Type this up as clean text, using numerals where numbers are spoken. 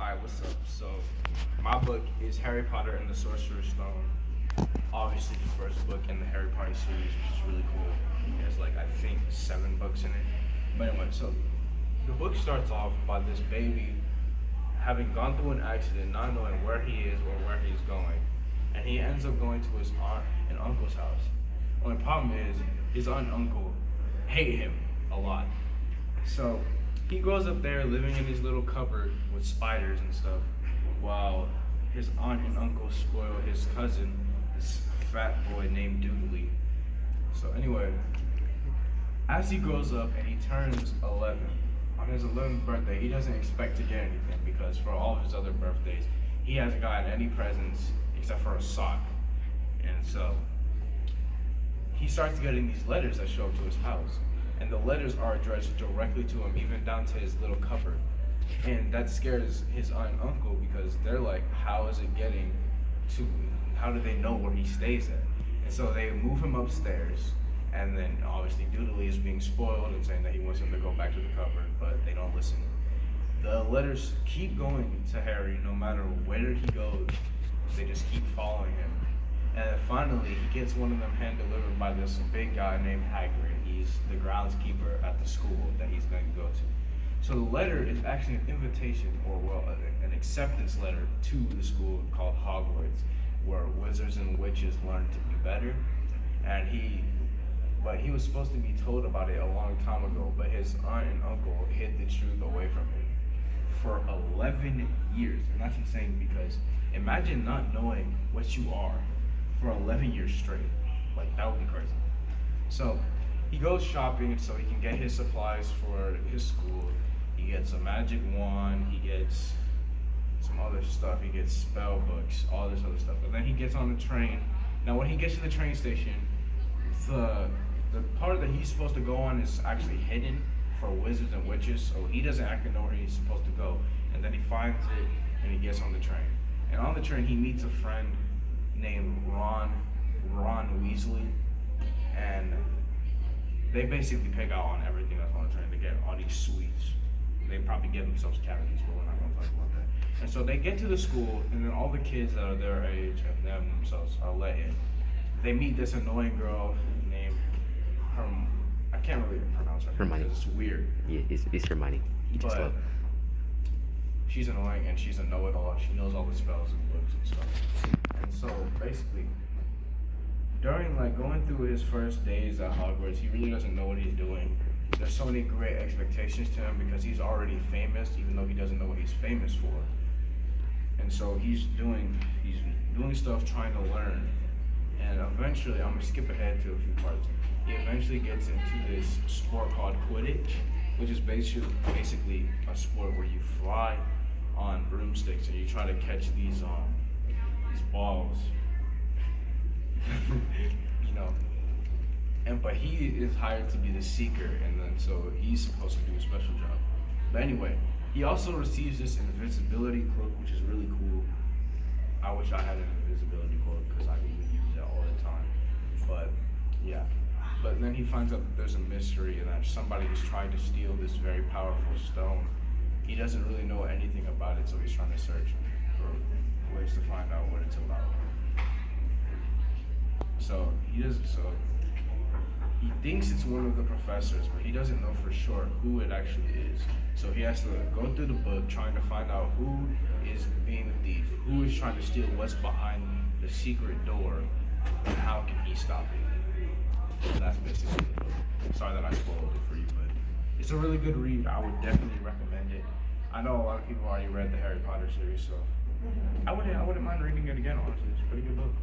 Alright, what's up? So, my book is Harry Potter and the Sorcerer's Stone. Obviously, the first book in the Harry Potter series, which is really cool. There's like, I think, 7 books in it. But anyway, so the book starts off by this baby having gone through an accident, not knowing where he is or where he's going. And he ends up going to his aunt and uncle's house. Only problem is, his aunt and uncle hate him a lot. So he grows up there living in his little cupboard with spiders and stuff, while his aunt and uncle spoil his cousin, this fat boy named Doodly. So anyway, as he grows up and he turns 11, on his 11th birthday, he doesn't expect to get anything because for all of his other birthdays, he hasn't gotten any presents except for a sock. And so he starts getting these letters that show up to his house. And the letters are addressed directly to him, even down to his little cupboard. And that scares his aunt and uncle because they're like, how is it getting to, how do they know where he stays at? And so they move him upstairs, and then obviously Doodly is being spoiled and saying that he wants him to go back to the cupboard, but they don't listen. The letters keep going to Harry no matter where he goes. They just keep following him. And then finally, he gets one of them hand-delivered by this big guy named Hagrid. He's the groundskeeper at the school that he's going to go to. So the letter is actually an invitation, or well, an acceptance letter to the school called Hogwarts, where wizards and witches learn to be better. And he was supposed to be told about it a long time ago, but his aunt and uncle hid the truth away from him for 11 years. And that's insane because imagine not knowing what you are for 11 years straight. Like, that would be crazy. So he goes shopping so he can get his supplies for his school. He gets a magic wand, he gets some other stuff, he gets spell books, all this other stuff. And then he gets on the train. Now when he gets to the train station, the part that he's supposed to go on is actually hidden for wizards and witches, so he doesn't actually know where he's supposed to go. And then he finds it and he gets on the train. And on the train he meets a friend named Ron Weasley, and they basically pick out on everything that's on the train. They get all these sweets. They probably give themselves cavities, but we're not going to talk about that. And so they get to the school, and then all the kids that are their age and them themselves are let in. They meet this annoying girl named I can't really pronounce her Hermione. because it's weird. Yeah, it's Hermione. But she's annoying and she's a know-it-all. She knows all the spells and books and stuff. And so basically, during like going through his first days at Hogwarts, he really doesn't know what he's doing. There's so many great expectations to him because he's already famous, even though he doesn't know what he's famous for. And so he's doing stuff trying to learn. And eventually, I'm gonna skip ahead to a few parts. He eventually gets into this sport called Quidditch, which is basically a sport where you fly on broomsticks and you try to catch these balls. You know. But he is hired to be the seeker, and then so he's supposed to do a special job. But anyway, he also receives this invisibility cloak, which is really cool. I wish I had an invisibility cloak because I would use it all the time. But yeah. But then he finds out that there's a mystery and that somebody is trying to steal this very powerful stone. He doesn't really know anything about it, so he's trying to search for ways to find out what it's about. So he thinks it's one of the professors, but he doesn't know for sure who it actually is. So he has to go through the book trying to find out who is being the thief, who is trying to steal what's behind the secret door, and how can he stop it. And that's basically the book. Sorry that I spoiled it for you, but it's a really good read. I would definitely recommend it. I know a lot of people already read the Harry Potter series, so I wouldn't mind reading it again, honestly. It's a pretty good book.